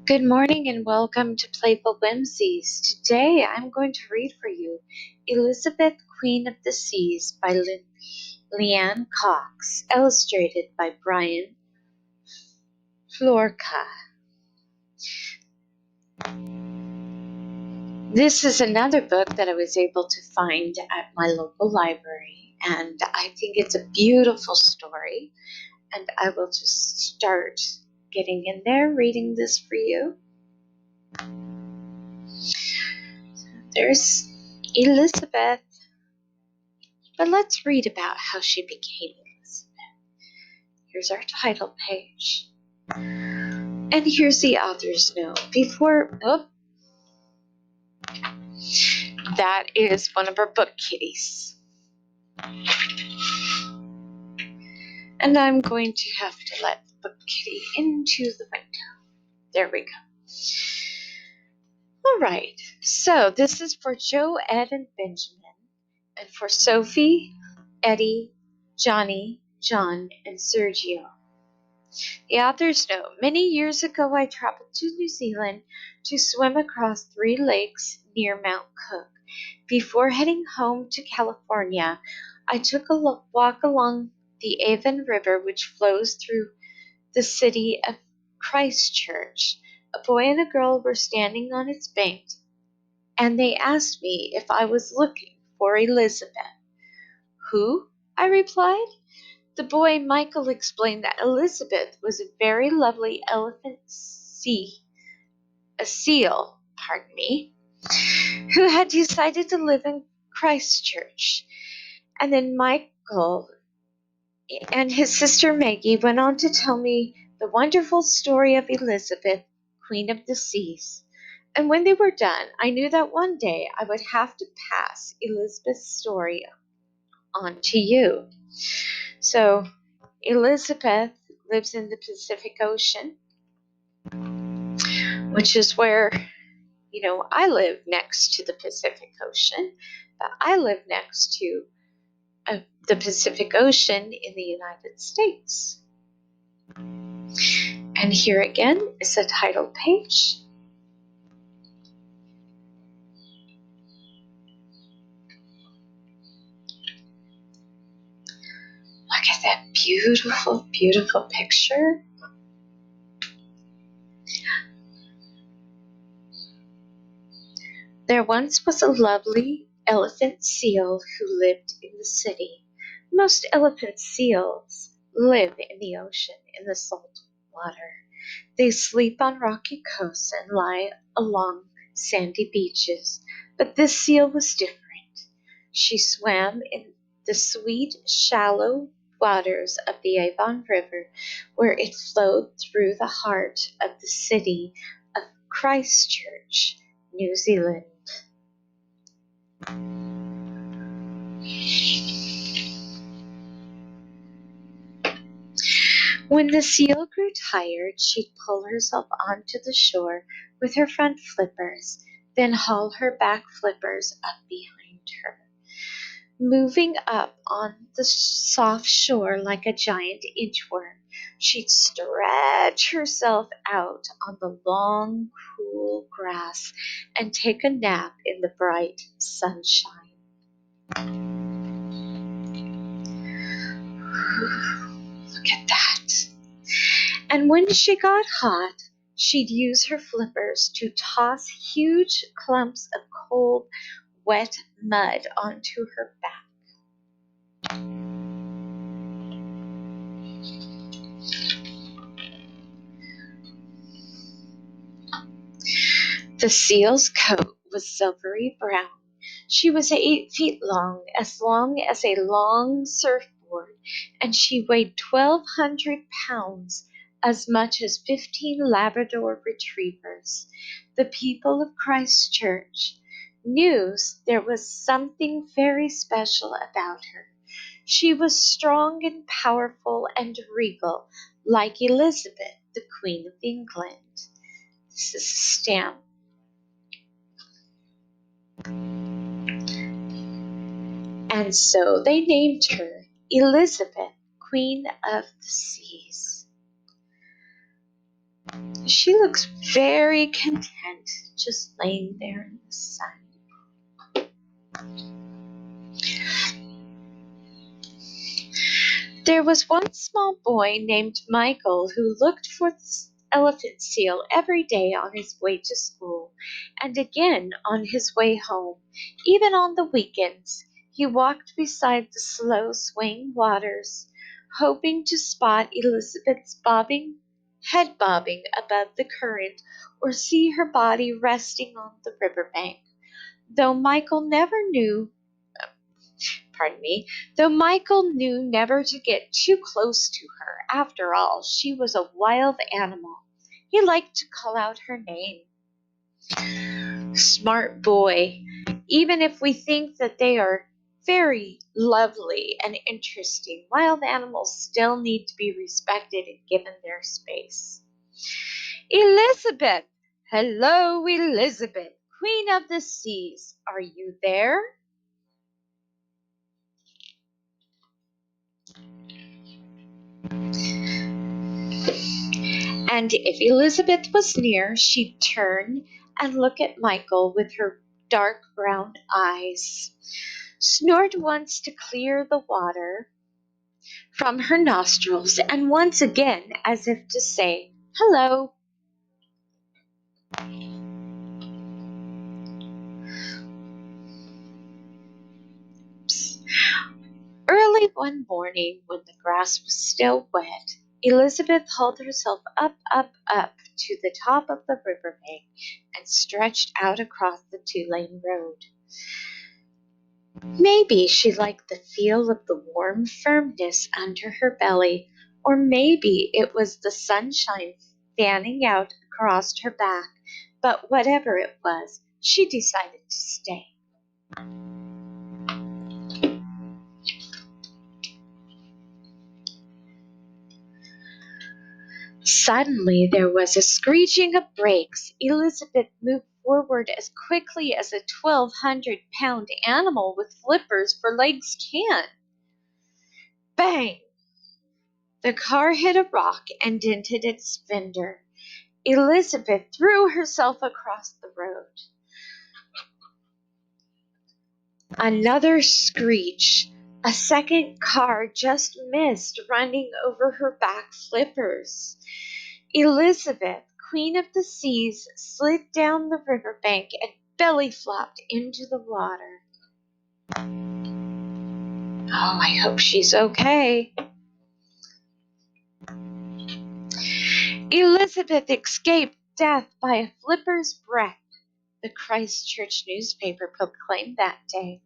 Good morning and welcome to Playful Whimsies. Today I'm going to read for you Elizabeth, Queen of the Seas by Lynne Cox, illustrated by Brian Foca. This is another book that I was able to find at my local library, and I think it's a beautiful story, and I will just start getting in there reading this for you. There's Elizabeth. But let's read about how she became Elizabeth. Here's our title page. And here's the author's note. That is one of our book kitties. And I'm going to have to let the book kitty into the window. There we go. All right. So this is for Joe, Ed, and Benjamin. And for Sophie, Eddie, Johnny, John, and Sergio. The author's note. Many years ago, I traveled to New Zealand to swim across 3 lakes near Mount Cook. Before heading home to California, I took a walk along the Avon River, which flows through the city of Christchurch. A boy and a girl were standing on its bank, and they asked me if I was looking for Elizabeth. Who? I replied. The boy Michael explained that Elizabeth was a very lovely seal, who had decided to live in Christchurch. And then Michael and his sister Maggie went on to tell me the wonderful story of Elizabeth, Queen of the Seas. And when they were done, I knew that one day I would have to pass Elizabeth's story on to you. So, Elizabeth lives in the Pacific Ocean, which is where, I live next to the Pacific Ocean, but I live next to the Pacific Ocean in the United States. And here again is the title page. Look at that beautiful, beautiful picture. There once was a lovely elephant seal who lived in the city. Most elephant seals live in the ocean, in the salt water. They sleep on rocky coasts and lie along sandy beaches. But this seal was different. She swam in the sweet, shallow waters of the Avon River, where it flowed through the heart of the city of Christchurch, New Zealand. When the seal grew tired, she'd pull herself onto the shore with her front flippers, then haul her back flippers up behind her. Moving up on the soft shore like a giant inchworm, she'd stretch herself out on the long, cool grass and take a nap in the bright sunshine. Look at that. And when she got hot, she'd use her flippers to toss huge clumps of cold, wet mud onto her back. The seal's coat was silvery brown. She was 8 feet long as a long surfboard, and she weighed 1,200 pounds, as much as 15 Labrador retrievers. The people of Christchurch knew there was something very special about her. She was strong and powerful and regal, like Elizabeth, the Queen of England. This is a stamp. And so they named her Elizabeth, Queen of the Seas. She looks very content, just laying there in the sun. There was one small boy named Michael who looked for the elephant seal every day on his way to school and again on his way home. Even on the weekends, he walked beside the slow swaying waters, hoping to spot Elizabeth's head bobbing above the current or see her body resting on the riverbank. Though Michael never knew pardon me, though Michael knew never to get too close to her. After all, she was a wild animal. He liked to call out her name. Smart boy. Even if we think that they are very lovely and interesting, wild animals still need to be respected and given their space. Elizabeth! Hello, Elizabeth, Queen of the Seas. Are you there? And if Elizabeth was near, she'd turn and look at Michael with her dark brown eyes, snort once to clear the water from her nostrils, and once again as if to say, "Hello." Early one morning, when the grass was still wet, Elizabeth hauled herself up to the top of the riverbank and stretched out across the two-lane road. Maybe she liked the feel of the warm firmness under her belly, or maybe it was the sunshine fanning out across her back, but whatever it was, she decided to stay. Suddenly there was a screeching of brakes. Elizabeth moved forward as quickly as a 1,200-pound animal with flippers for legs can. Bang! The car hit a rock and dented its fender. Elizabeth threw herself across the road. Another screech. A second car just missed running over her back flippers. Elizabeth, Queen of the Seas, slid down the riverbank and belly flopped into the water. Oh, I hope she's okay. Elizabeth escaped death by a flipper's breath, the Christchurch newspaper proclaimed that day.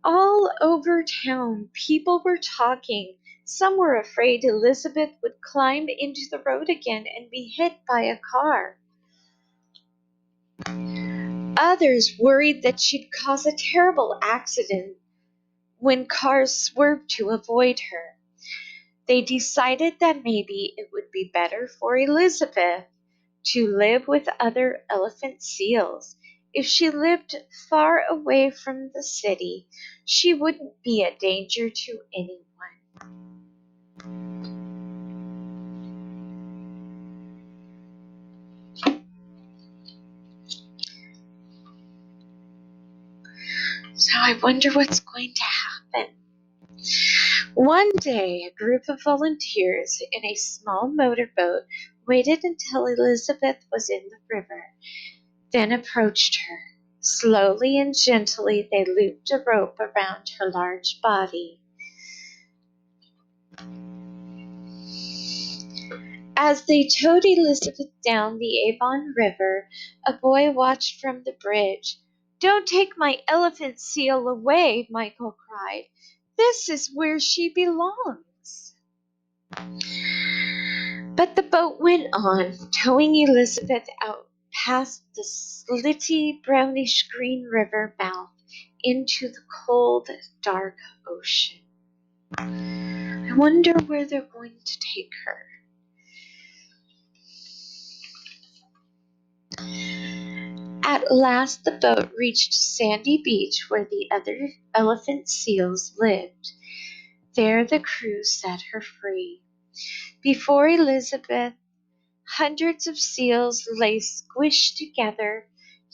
All over town, people were talking. Some were afraid Elizabeth would climb into the road again and be hit by a car. Others worried that she'd cause a terrible accident when cars swerved to avoid her. They decided that maybe it would be better for Elizabeth to live with other elephant seals. If she lived far away from the city, she wouldn't be a danger to anyone. So I wonder what's going to happen. One day, a group of volunteers in a small motorboat waited until Elizabeth was in the river, then approached her. Slowly and gently, they looped a rope around her large body. As they towed Elizabeth down the Avon River, a boy watched from the bridge. "Don't take my elephant seal away," Michael cried. "This is where she belongs." But the boat went on, towing Elizabeth out past the slitty brownish-green river mouth into the cold, dark ocean. I wonder where they're going to take her. At last the boat reached sandy beach where the other elephant seals lived. There the crew set her free. Before Elizabeth Hundreds of seals lay squished together.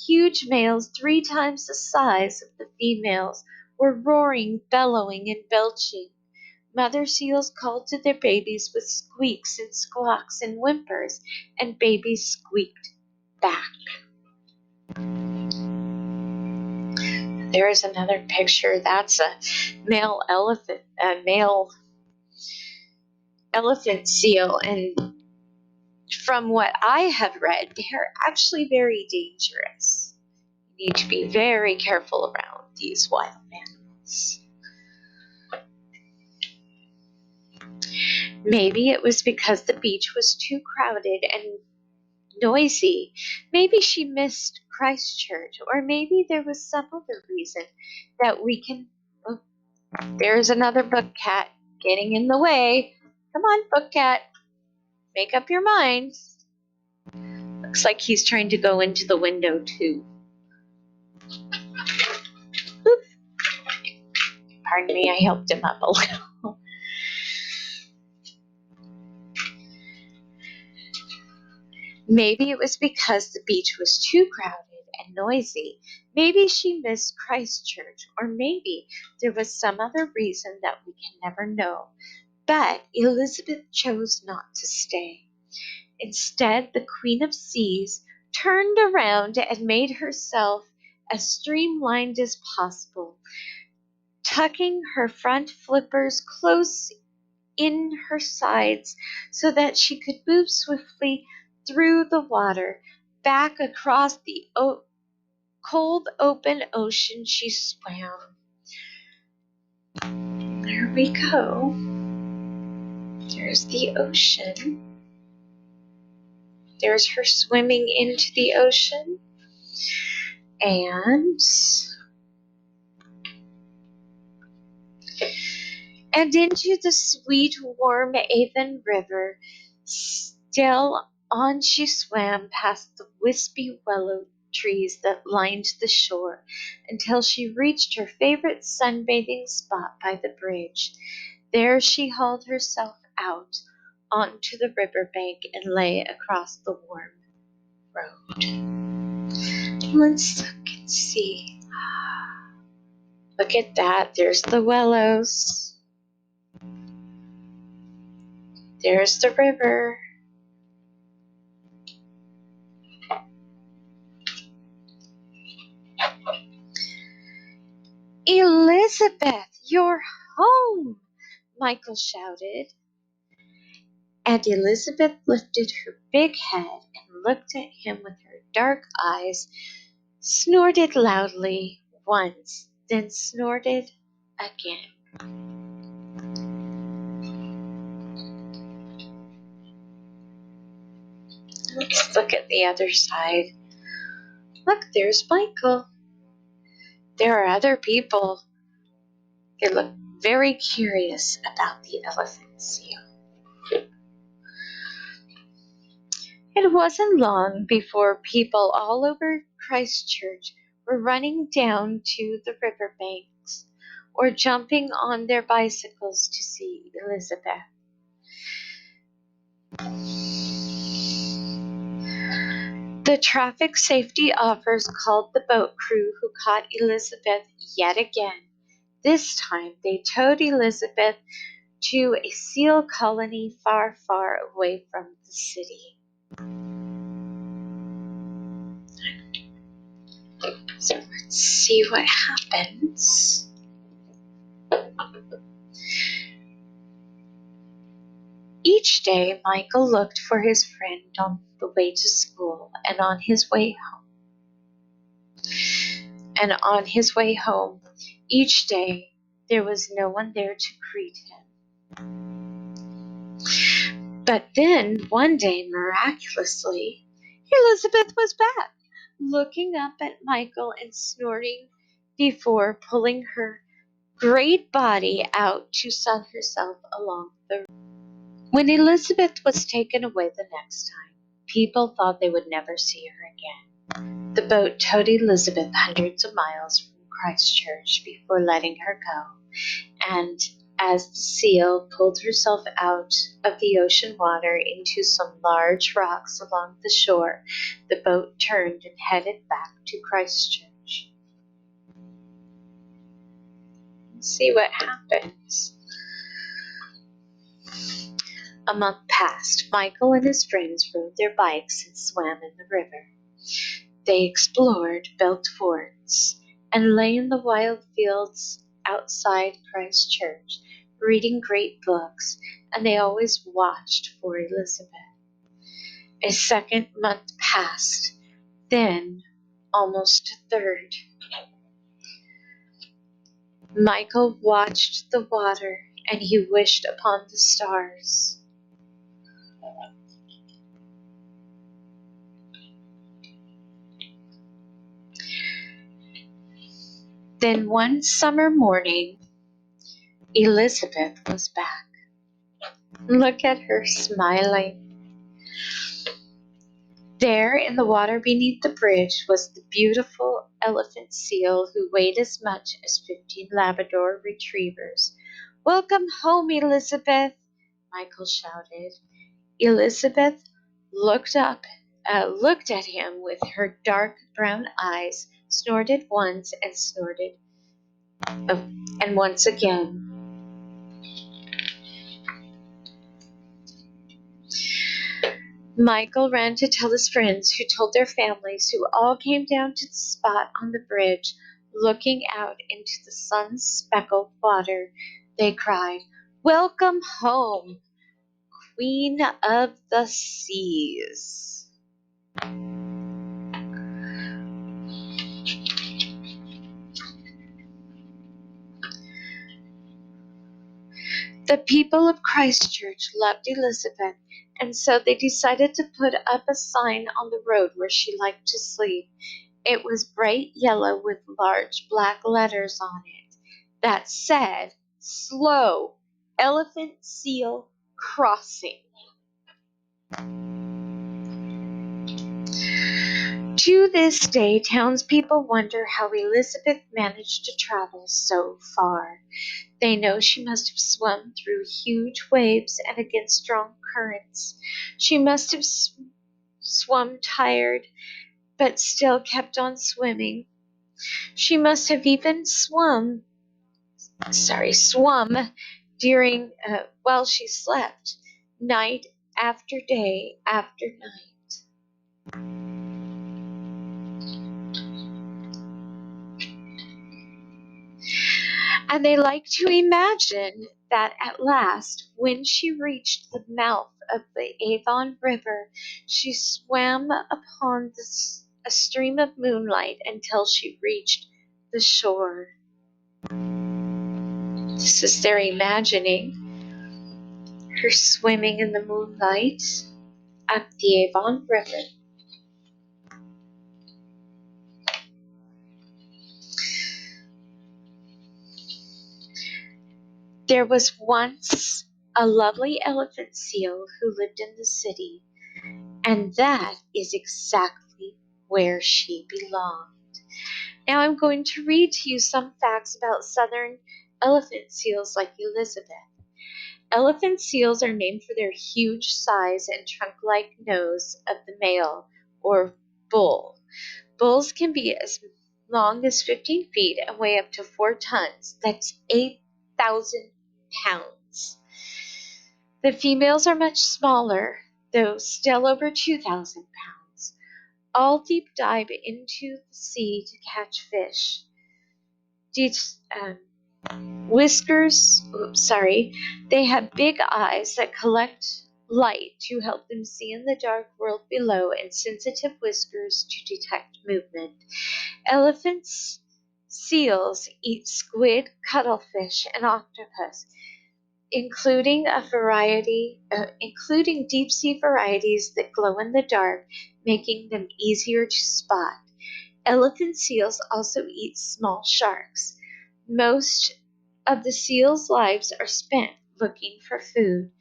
Huge males 3 times the size of the females were roaring, bellowing, and belching. Mother seals called to their babies with squeaks and squawks and whimpers, and babies squeaked back. There's another picture. That's a male elephant seal, and from what I have read, they're actually very dangerous. You need to be very careful around these wild animals. Maybe it was because the beach was too crowded and noisy. Maybe she missed Christchurch, or maybe there was some other reason that we can. Oh, there's another book cat getting in the way. Come on, book cat. Make up your mind. Looks like he's trying to go into the window too. Oop. Pardon me, I helped him up a little. Maybe it was because the beach was too crowded and noisy. Maybe she missed Christchurch, or maybe there was some other reason that we can never know. But Elizabeth chose not to stay. Instead, the Queen of Seas turned around and made herself as streamlined as possible, tucking her front flippers close in her sides so that she could move swiftly through the water. Back across the cold open ocean she swam. There we go. There's the ocean. There's her swimming into the ocean. And into the sweet, warm Avon River. Still on she swam past the wispy willow trees that lined the shore until she reached her favorite sunbathing spot by the bridge. There she hauled herself out onto the riverbank and lay across the warm road. Let's look and see. Look at that. There's the willows. There's the river. Elizabeth, you're home, Michael shouted. And Elizabeth lifted her big head and looked at him with her dark eyes, snorted loudly once, then snorted again. Let's look at the other side. Look, there's Michael. There are other people. They look very curious about the elephant seal. It wasn't long before people all over Christchurch were running down to the riverbanks or jumping on their bicycles to see Elizabeth. The traffic safety officers called the boat crew who caught Elizabeth yet again. This time they towed Elizabeth to a seal colony far, far away from the city. So let's see what happens. Each day, Michael looked for his friend on the way to school and on his way home. Each day, there was no one there to greet him. But then, one day, miraculously, Elizabeth was back, looking up at Michael and snorting before pulling her great body out to sun herself along the road. When Elizabeth was taken away the next time, people thought they would never see her again. The boat towed Elizabeth hundreds of miles from Christchurch before letting her go, and As the seal pulled herself out of the ocean water into some large rocks along the shore, the boat turned and headed back to Christchurch. Let's see what happens. A month passed. Michael and his friends rode their bikes and swam in the river. They explored, built forts, and lay in the wild fields outside Christchurch, reading great books, and they always watched for Elizabeth. A second month passed, then almost a third. Michael watched the water, and he wished upon the stars. Then one summer morning, Elizabeth was back. Look at her smiling. There in the water beneath the bridge was the beautiful elephant seal who weighed as much as 15 Labrador retrievers. "Welcome home, Elizabeth," Michael shouted. Elizabeth looked at him with her dark brown eyes, snorted once and once again. Michael ran to tell his friends, who told their families, who all came down to the spot on the bridge, looking out into the sun-speckled water. They cried, "Welcome home, Queen of the Seas." The people of Christchurch loved Elizabeth, and so they decided to put up a sign on the road where she liked to sleep. It was bright yellow with large black letters on it that said, "Slow Elephant Seal Crossing." To this day, townspeople wonder how Elizabeth managed to travel so far. They know she must have swum through huge waves and against strong currents. She must have swum tired, but still kept on swimming. She must have even swum during while she slept, night after day after night. And they like to imagine that at last, when she reached the mouth of the Avon River, she swam upon a stream of moonlight until she reached the shore. This is their imagining her swimming in the moonlight up the Avon River. There was once a lovely elephant seal who lived in the city, and that is exactly where she belonged. Now I'm going to read to you some facts about southern elephant seals like Elizabeth. Elephant seals are named for their huge size and trunk-like nose of the male, or bull. Bulls can be as long as 15 feet and weigh up to 4 tons. That's 8,000 pounds. The females are much smaller, though still over 2,000 pounds. All deep dive into the sea to catch fish. They have big eyes that collect light to help them see in the dark world below, and sensitive whiskers to detect movement. Elephants, seals eat squid, cuttlefish, and octopus, including deep sea varieties that glow in the dark, making them easier to spot. Elephant seals also eat small sharks. Most of the seals' lives are spent looking for food.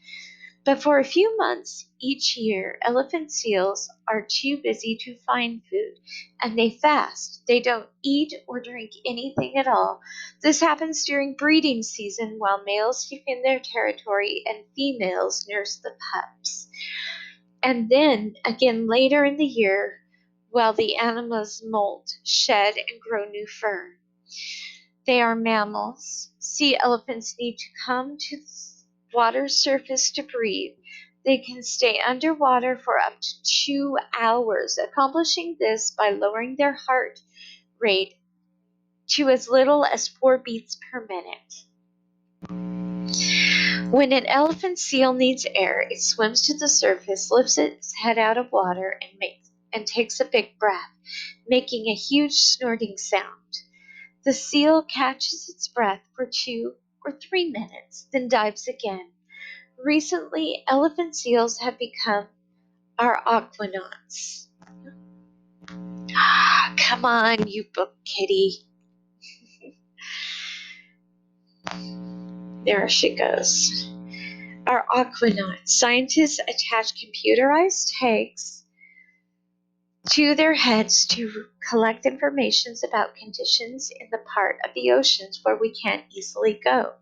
But for a few months each year, elephant seals are too busy to find food, and they fast. They don't eat or drink anything at all. This happens during breeding season while males defend their territory and females nurse the pups. And then again later in the year, while the animals molt, shed, and grow new fur. They are mammals. Sea elephants need to come to the water's surface to breathe. They can stay underwater for up to 2 hours, accomplishing this by lowering their heart rate to as little as 4 beats per minute. When an elephant seal needs air, it swims to the surface, lifts its head out of water, and takes a big breath, making a huge snorting sound. The seal catches its breath for 2 or 3 minutes, then dives again. Recently, elephant seals have become our aquanauts. Come on, you book kitty. There she goes. Our aquanauts. Scientists attach computerized tags to their heads to collect information about conditions in the part of the oceans where we can't easily go.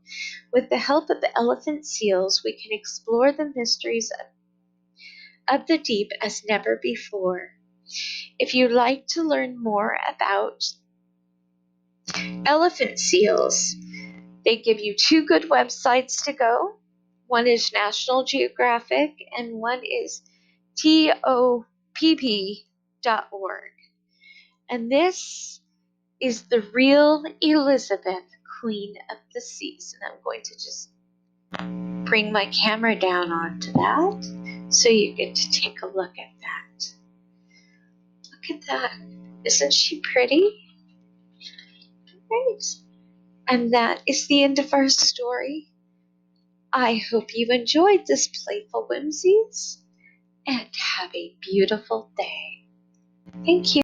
With the help of the elephant seals, we can explore the mysteries of the deep as never before. If you'd like to learn more about elephant seals, they give you 2 good websites to go. One is National Geographic and one is topp.org. And this is the real Elizabeth, Queen of the Seas. And I'm going to just bring my camera down onto that so you get to take a look at that. Look at that. Isn't she pretty? Right. And that is the end of our story. I hope you enjoyed this Playful Whimsies and have a beautiful day. Thank you.